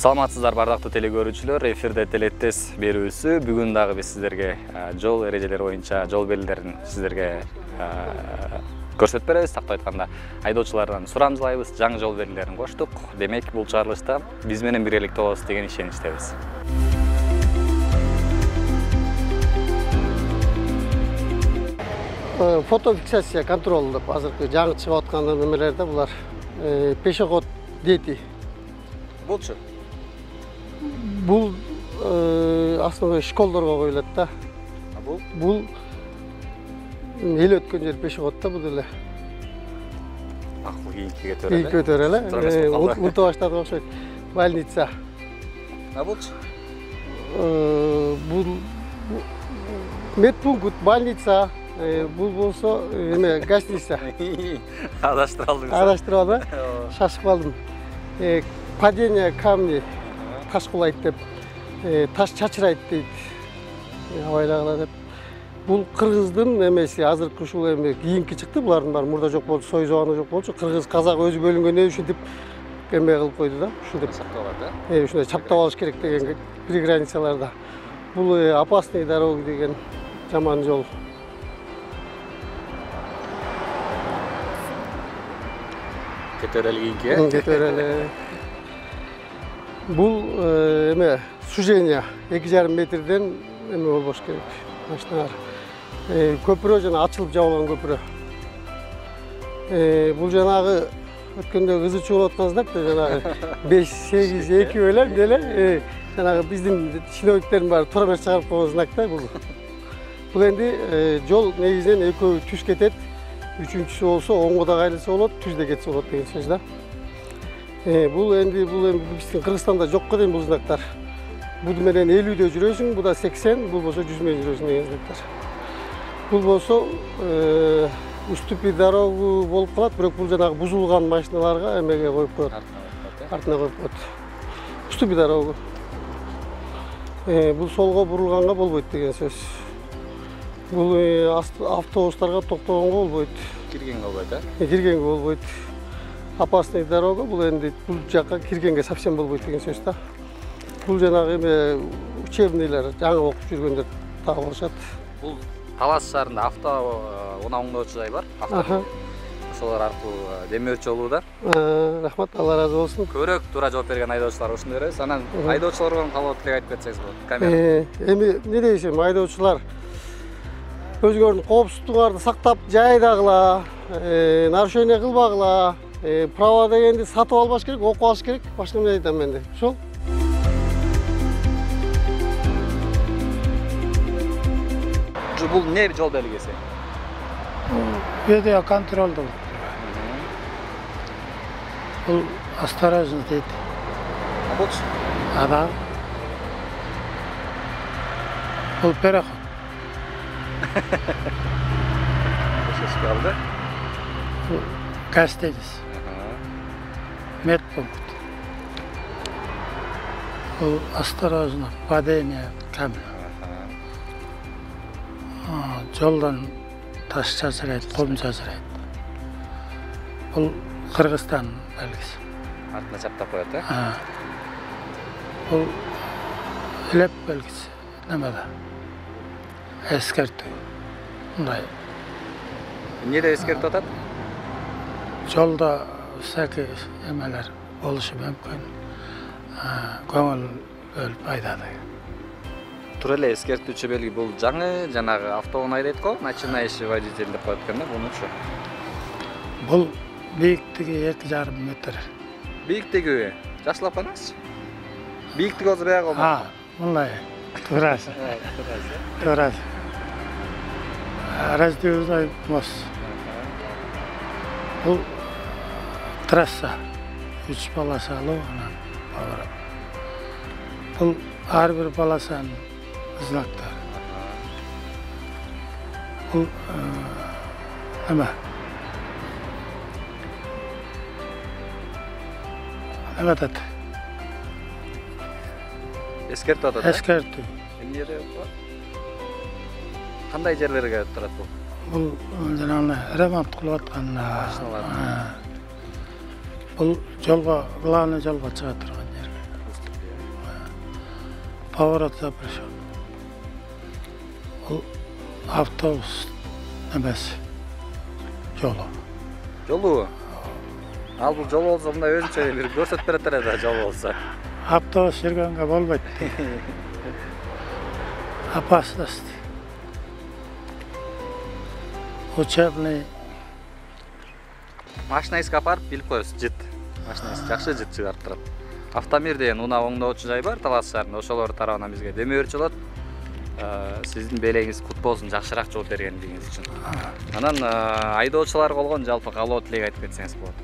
Саламатсыздар бардактуу теле көрүүчүлөр, эфирде телеттес берүүсү. Бүгүн дагы биз сиздерге жол эрежелери боюнча жол белгилерин сиздерге көрсөтүп беребиз. Тактап айтканда, айдоочулардан сурамжылайбыз, жаңы жол белгилерин коштук. Демек, бул чыгарылышта биз менен биргеликте болосуз деген ишеничтебиз. Фотофиксация контрол деп азыркы жаңы чыгып аткан немелерде булар пешеход дети. Болчу. Бул основной школдорго коюлат да. Бул эл өткөн жер пешеход да, бул эле. Акыл кийинки көтөрө эле. Унутуп баштадым окшойт. Больница. Болчу. Бул медпункт, больница. Бул болсо эме гостиница. Адаштырып алдыңыз. Адаштырып алды. Шашып калдым. Падение камней. Таш кулайт деп, таш чачырайт дейт. Абайлагыла деп. Бул кыргыздын эмеси, азыркы ушул эме кийинки чыкты, булардын баары мурда жок болчу, сой жогону жок болчу. Кыргыз, казак өзү бөлүнгөндөн ушинтип эме кылып койду да, ушинтип чаптап алат да. Ушундай чаптап алыш керек деген приграницаларда. Бул опасный дорога деген жаман жол. Кетөрөлү кийинки. Кетөрөлү. Бул эме сужение 2,5 метрден эме болбош керек. Машиналар. Көпүрө жана ачылып жабылган көпүрө. Бул жанагы өткөндө кызычуу болуп аткан знак да, жанагы 5-8-2 белем деле жанагы биздин чиновниктердин баары туура эмес чыгарып койгон знак да бул. Бул энди жол негизинен экөө түз кетет. Үчүнчүсү болсо оңго да кайрылса болот, түздө кетсе болот деген сөз да. Бул энди биздин Кыргызстанда жокко дейм бул знактар. Бул менен 50-дө жүрөсүң, бул да 80, бул болсо 100 менен жүрөсүң деген знактар. Бул болсо уступи дорогу болуп калат, бирок бул жанагы бузулган машиналарга эмеге коюп коет. Артына коюп коет. Уступи дорогу. Бул солго бурулганга болбойт деген сөз. Бул автобустарга токтогонго болбойт. Киргенге болбойт, Киргенге болбойт. Опасный дорога, бул энди бул жакка киргенге совсем болбойт деген сөз да. Бул жанагы эме учебныйлар, жаңы окуп жүргөндөр таап алышат. Бул Талас шаарында автоунааңдоочу жай бар. Ошолор аркылуу демөөрчү болууда. Рахмат, Алла разы болсун. Көбүрөөк туура жооп берген айдоочулар ушундай беребиз. Анан айдоочуларга калп тилек айтып кетсеңиз болот. Камера. Эми эмне дейсем, айдоочулар өзүңөрдүн коопсуздугуңарды сактап жайдагыла, нарушение кылбагыла, права дегенди сатып албаш керек, окуп алыш керек. Башка эмне айтам менде? Ошол. Бул эмне жол белгиси? Видео контролду. Бул осторожно дейт. Болчу. Ада. Бул переход. Шешип алды. Гостиница. Медпункт. Бул осторожно, падение камня. Жолдан таш чачырайт, ком чачырайт. Бул Кыргызстан белгиси. Артына чаптап коет, Бул элеп белгиси. Немеде? Эскертүү. Мындай. Эмнеде эскертип атат? Жолда всякий эмелер болушу мүмкүн. Көңүл бөлүп айтады. Тура эле эскертүүчү белги бул жаңы жанагы автоунаа дейт го, начинающий водитель деп коет экен да, бунучу. Бул бийиктиги 2,5 метр. Бийиктиги жакшылап караңызчы. Бийиктиги болсо баягы болмок. Мындай. Турасы. Турасы. Раздвижной мост. Бул трасса. 3 полосалуу анан поворот. Бул ар бир полосанын знактары. Бул эме? Эме атат? Эскертип атат. Эскертүү. Эмнеде бар? Кандай жерлерге турат бул? Бул жанагы ремонт кылып аткан машиналар. Бул жолго, главный жолго чыга турган жер. поворот запрещен. Бұл автобус немесі жолу. Жолу. Ал бул жол болсо мындай өзүнчө бир көрсөтүп берет эле да жол болсо. Автобус жүргенге болбойт. Опасность. Учебный. Машинаңызга апарып билип коесуз, жит. Машинаңыз жакшы жит чыгарып турат. Автомир деген унаа оңдоочу жай бар Талас шаарында, ошолор тарабынан бизге деме берчү болот. Сиздин белеңиз кут болсун, жакшыраак жол бергендигиңиз үчүн. Анан айдоочуларга болгон жалпы каалоо тилек айтып кетсеңиз болот.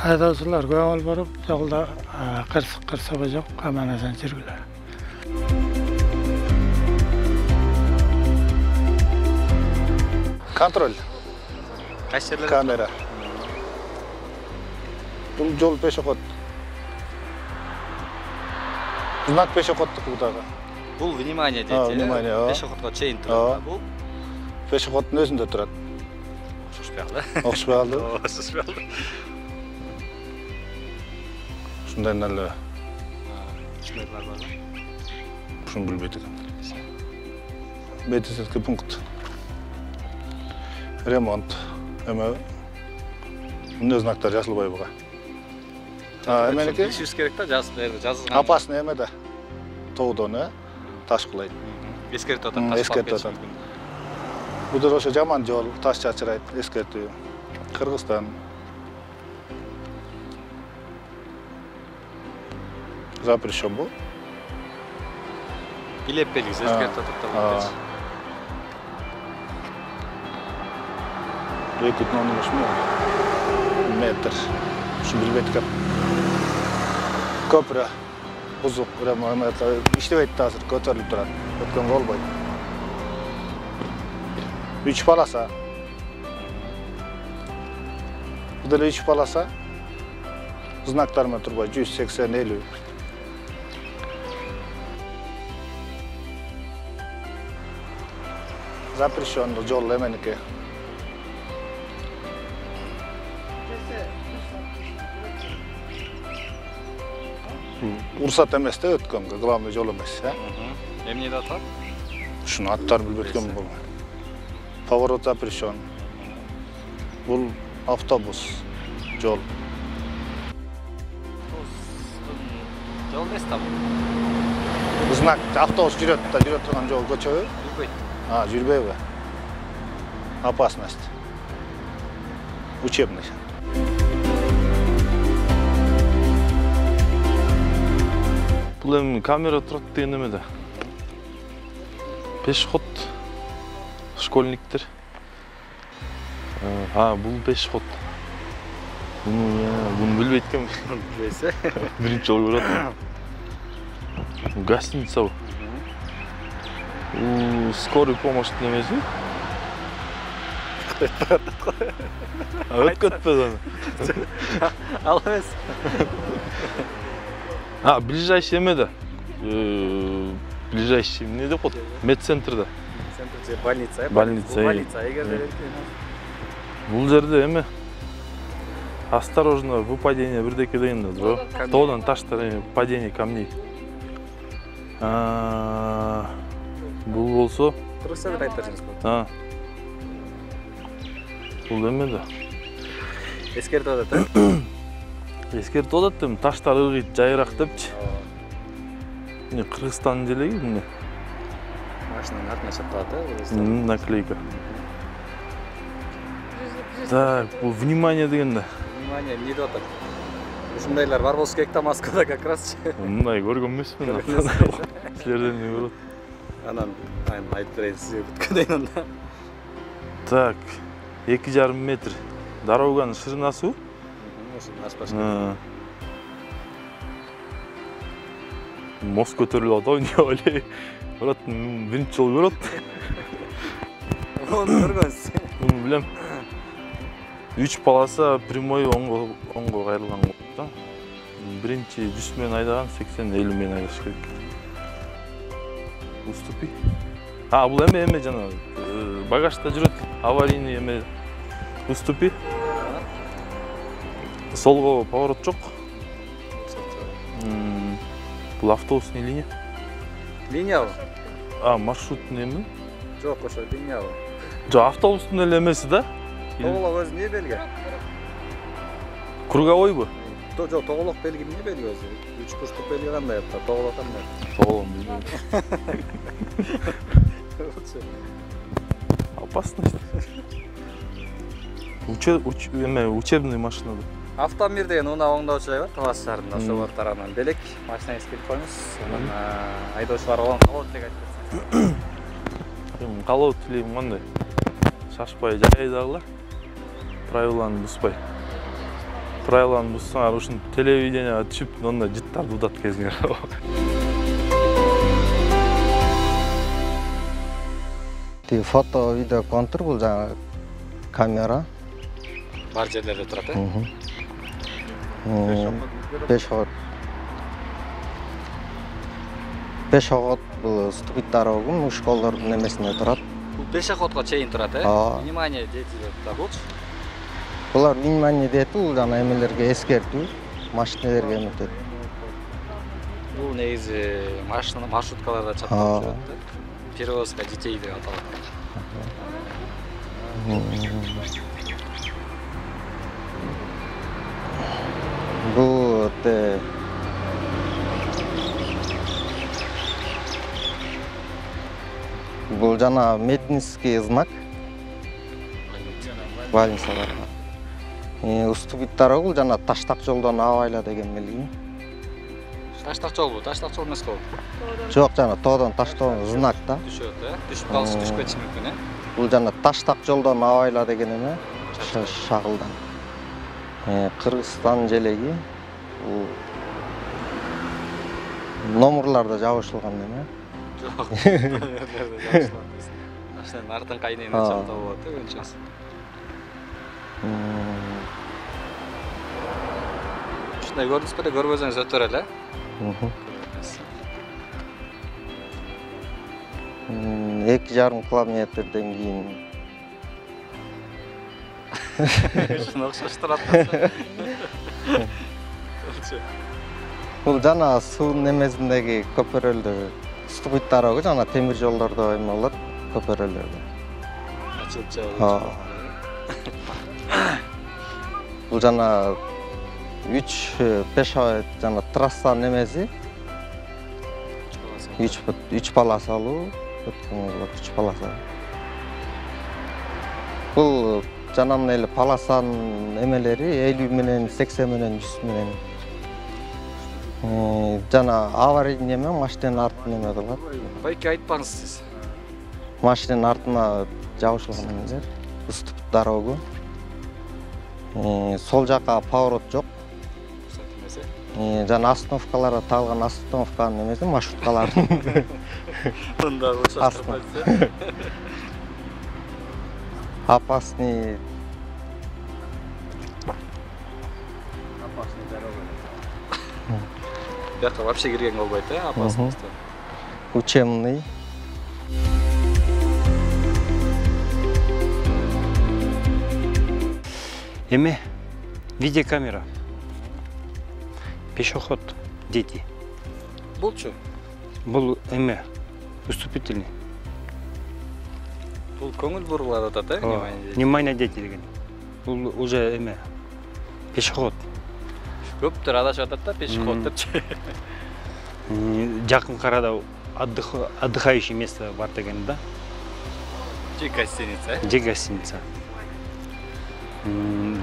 Айдоочулар көңүл буруп, жолда кырсыгы жок, аман-эсен жүргүлөр. Контроль. Кайсы жерлерде? Камера. Бул жол пешоход. Знак пешоходдук бутагы. Бул внимание дейт. Внимание. Пешоходго чейин турат. Бул Пешоходдун өзүндө турат. окшошпой калды. Окшошпой калды. Окшошпой калды. Ушундай эле. Түшүнөрлөр барбы? Ушуну билбейт экенмин. Медицинский пункт. Ремонт. Эме мындай знактар жазылбай буга. Эменики Билишибиз керек да, жазылган. опасный эме да. Тоодон, таш кулайт. Эскертип атат, таш эскертип кетиши атат. мүмкүн. Бул ошо жаман жол, таш чачырайт, эскертүү. Кыргызстан. Запрещен бул. Билеп белгиси эскертип атат да бул. 2,15 метр. Ушу билбейт экен. Көпүрө бузук, ремонт иштебейт да азыр, көтөрүлүп турат. Өткөнгө болбойт. 3 полоса. Бул деле 3 полоса. Знактар менен турбай 180-50. Запрещен жол эменики. Урсат эмес да өткөнгө, главный жол эмес, Эмнеде атат? Ушуну аттарын билбей өткөн бул. Поворот запрещен. Бул автобус жол. Жол эмес да бул. Знак автобус жүрөт турган жол көчөбү? Жүрбөйт. Жүрбөйбү. Опасность. Учебный. Бул эми камера турат деген эме да. Пешеход, школьниктер. Бул пешеход. Буну билбейт экенмин. Билбейсиз? Биринчи жолу көрүп атам. Гостиница бу. Скорый помощьтун эмеси. Өткөтпөдү аны. Ал эмес. Ближайший эме да. Ближайший эмне деп коет? Медцентрда. Медцентр больница. Больница. Больница. Эгерде Бул жерде эме осторожно, выпадение бирдеке деген да, жо. Тоодан таштар, падение камней. Бул болсо турса деп айтып берсеңиз болот. Бул эме да. Эскертип атат, Эскертип атат эми таштар ылгыйт жайыраак депчи. Эмне Кыргызстандын желеги эмне? Машинанын артына чапталат, Наклейка. Так, бул внимание деген да. Внимание, эмне деп атат? Ушундайлар бар болсо керек да Москвада как раз. Мындай көргөн эмесмин. Силерден эмне көрөт? Анан айтып берейин сизге бүткөндөн анда. Так, 2,5 метр. Дороганын ширинасы. Ошону Мост көтөрүлүп атабы, эмне ойлойм. Брат, биринчи жолу көрөт. Onu көргөнсүз. Буну билем. 3 полоса прямой оңго кайрылган болот да. Биринчи 100 менен айдаган 80-50 менен айдаш керек. Уступи. Бул эме жана багажда жүрөт. Аварийный эме. Уступи. Солго поворот жок. Бул автобусный линия. Линиябы? Маршруттун эми? Жок, ошо линиябы. Жок, автобустун эле эмеси да? Тоголок өзү эмне белги? Круговойбу? Жок, тоголок белги эмне белги өзү? 3 бурчтук белги кандай атта? Тоголок кандай? Тоголом билбейм. Опасно. Учебный машина. Автомир деген унаа оңдоочу жай бар, Талас шаарында, ошол тарабынан белек машинаңызды келип коюңуз. Анан айдоочуларга оң калат деп айтып. Калоо тилейм кандай? Шашпай жай дагыла. Правиланы бузбай. Правиланы бузсаңар ушун телевиденияга түшүп, онда жыттарды удат кезиңер. Тиги фото, видео контур бул жаңа камера. Бар жерлерде турат, Пешоход бул ступить дорогу, школдордун эмесинде турат. Бул пешеходго чейин турат, Внимание дети деп болчу. Булар внимание дейт, бул жана эмелерге эскертүү, машиналерге эметет. Бул негизи машина, маршруткаларда чапталып жүрөт да. Перевозка детей деп аталат. Бул бул жана метнический знак. Валенсаларга. Уступить дорогу жана таштак жолдон абайла деген белги. Таштак жолбу, таштак жол эмес го. Жок, жана тоодон таштоо знак да. Түшөт, түшүп калышы, түшүп кетиши мүмкүн, Бул жана таштак жолдон абайла деген эме шагылдан. Кыргызстан желеги. Бул номерларда жабышылган эме. Жок. Машинанын артын кайнайын чаптап болот, өнчөсү. Ушундай көрдүңүзбү, көрбөсөңүз өтөр эле. 2,5 километрден кийин. Шуна окшоштурат. Бул жана суунун эмесиндеги көпөрөлдөр, ступить дорога жана темир жолдордо эме болот, көпөрөлөр. Ачылып жабылат. Бул жана 3 пешоход жана трассанын эмеси. 3 полосалуу өткөн болот, 3 полоса. Бул жанагы эле полосанын эмелери 50 менен 80 менен 100 менен. Жана аварийный эме машинанын артын эме кылат. Байке айтпаңыз сиз. Машинанын артына жабышылган эмелер. Уступ дорогу. Сол жака поворот жок. Жана остановкаларга тагылган остановканын эмеси маршруткалардын. Мында участок. Опасный Бияка вообще кирген болбойт, опасность. Учебный. Эме видеокамера. Пешеход, дети. Булчу? Бул эме уступительный. Бул көңүл бурулат атат, Внимание дети деген. Бул уже эме пешеход. Көптөр адашып атат да, пешеход депчи. Жакын карада отдыхающий место бар деген да. Же гостиница. Же гостиница.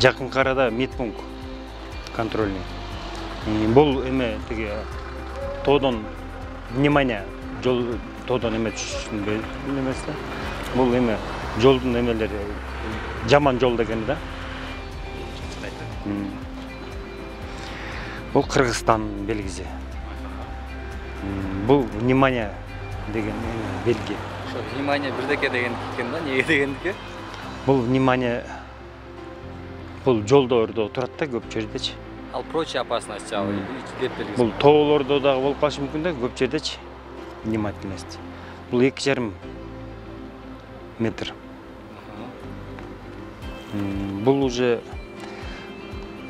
Жакын карада медпункт контрольный. Бул эме тиги тоодон внимание жол тоодон эме түшүнбөй эмес да. Бул эме жолдун эмелери жаман жол деген да. Бул Кыргызстан белгиси. Бул внимание деген белги. Ошо внимание бирдеке деген экен да, неге дегендики? Бул внимание бул жолдордо турат да көп жердечи. Ал прочая опасность жабы деп белгиси. Бул тоолордо дагы болуп калышы мүмкүн да, көп жердечи. Внимательность. Бул 2,5 метр. Бул уже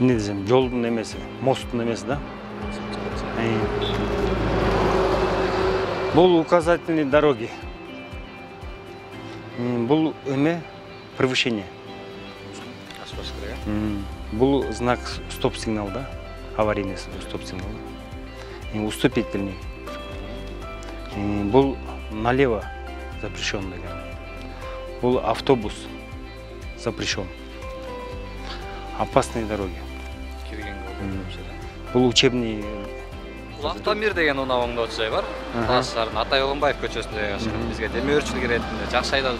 не десем, жолдун эмеси, мосттун эмеси да. Бул указательные дороги. Бул эме превышение. Бул знак стоп сигнал, да? Аварийный стоп сигнал. Уступительный. Бул налево запрещенный. Бул автобус запрещен. Опасные дороги. Бул учебный. Автомир деген оңдоочу жай бар. Талас шаарынын Атай Оғынбаев көчөсүндө жашаган. Бизге демөө өрчүлүк иретинде жакшы айдоо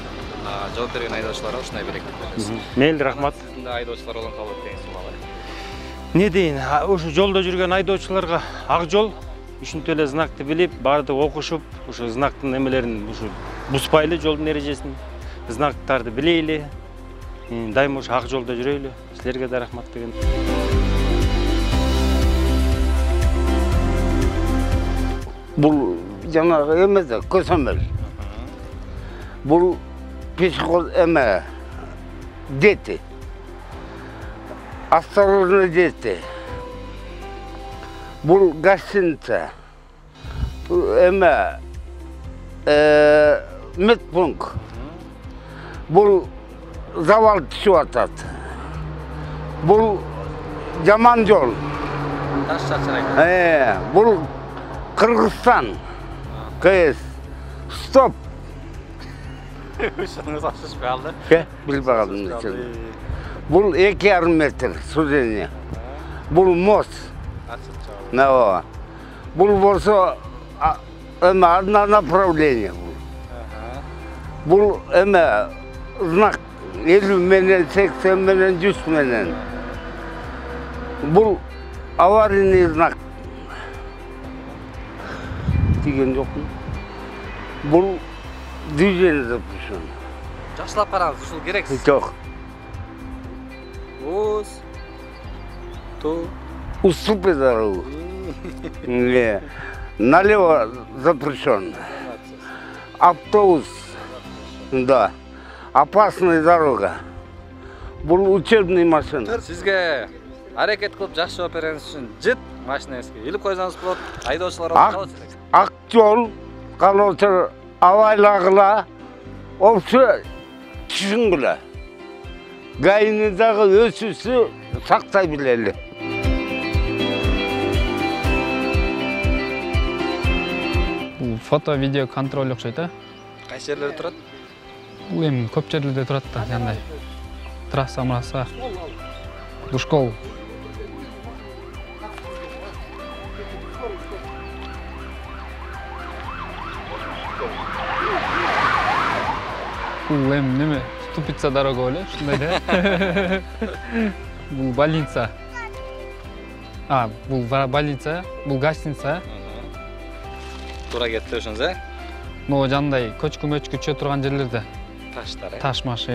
жооп берген айдоочуларга ушундай белектер беребиз. Мейли, рахмат. Сиздин да айдоочулар болон калат деген суал. Не дейин, ушу жолдо жүргөн айдоочуларга ак жол үчүнтө эле знакты билип, баардык окушуп, ушу знактын эмелерин ушу бузбайлы жолдун эрежесин, знактарды билейли. Дайыма ушу ак жолдо жүрөйлү. Силерге да рахмат деген. Бул жанагы эмес, көсөмөл. Бул пешеход эме дети. Осторожно, дети. Бул гостиница. Эме медпункт. Бул завал түшүп атат. Бул жаман жол. Таш чачырайт. Бул Кыргызстан. КС. Стоп. Ушуңуз ашышпай калды. Билбей калдым. Бул 2,5 метр сужение. Бул мост. Бул болсо одно направление. Бул знак 50 менен, 80 менен, 100 менен. Бул аварийный знак. Деген жокмун. Бул движение запрещено. Жакшылап караңыз, ушул керексиз. Жок. Уступи дорогу. Налево запрещен. Автобус. Да. Опасная дорога. Бул учебный машина. Сизге аракет кылып жакшы жооп бергениңиз үчүн жыт машинаңызга илип койсоңуз болот. Айдоочулар калат. Ак жол, калоочу абайлагыла, опчу түшүнгүлө. Гайны дагы өсүсү сактай билели. Бул фото, видео контроль окшойт, а? Кайсы жерлерде турат? Бул эми көп жерлерде турат да, жандай. Трасса мураса. Душкол. Бул эми неме? Ступица дорога эле, ушундай да. Бул больница. Бул больница, бул гостиница. Туура кетти ошоңуз, э? Могу жандай көчкү-мөчкү чөө турган жерлерде. Таштар, э? Таш маш,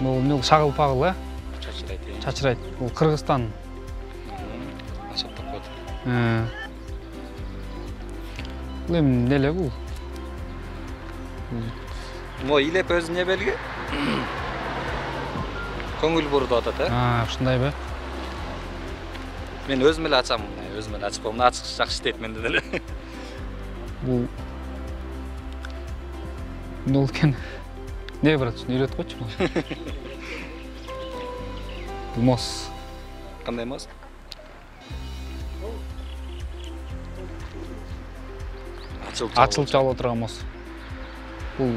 Бул эмне шагыл-пагыл, э? Чачырайт. Чачырайт. Бул Кыргызстан. Ашап коет. Бул эми эле бул? Мо илеп өзү эмне белги? Көңүл бурду атат, э? Ушундайбы? Мен өзүм эле ачам, өзүм эле ачып коем. Ачык жакшы иштейт менде деле. Бул эмне экен? Не брат, үйрөтүп койчу бул. Бул мост. Кандай мост? Ачылып чалып турган мост. Бул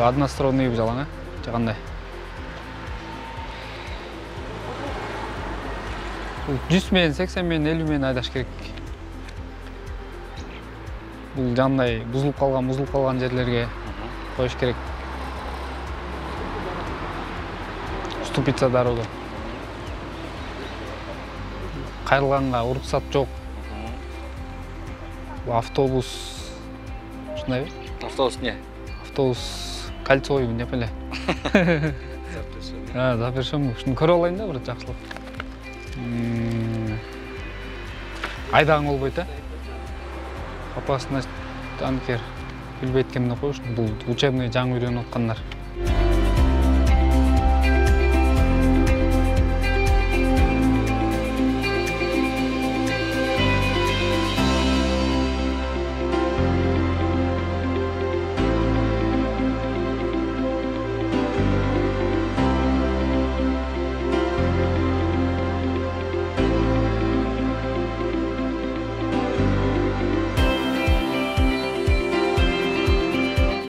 односторонний жалаң, же кандай? Бул 100 менен, 80 менен, 50 менен айдаш керек. Бул жандай бузулуп калган жерлерге коюш керек. Ступица дорога. Кайрылганга уруксат жок. Бул автобус. Ушундай. Автобус не? Автобус кольцевой деп эле. Запрещен. Ушуну көрүп алайын да, бир жакшылап. Айдагаң болбойт, а? Опасность танкер билбейт кемне коюш. Бул учебный жаңы үйрөнүп аткандар.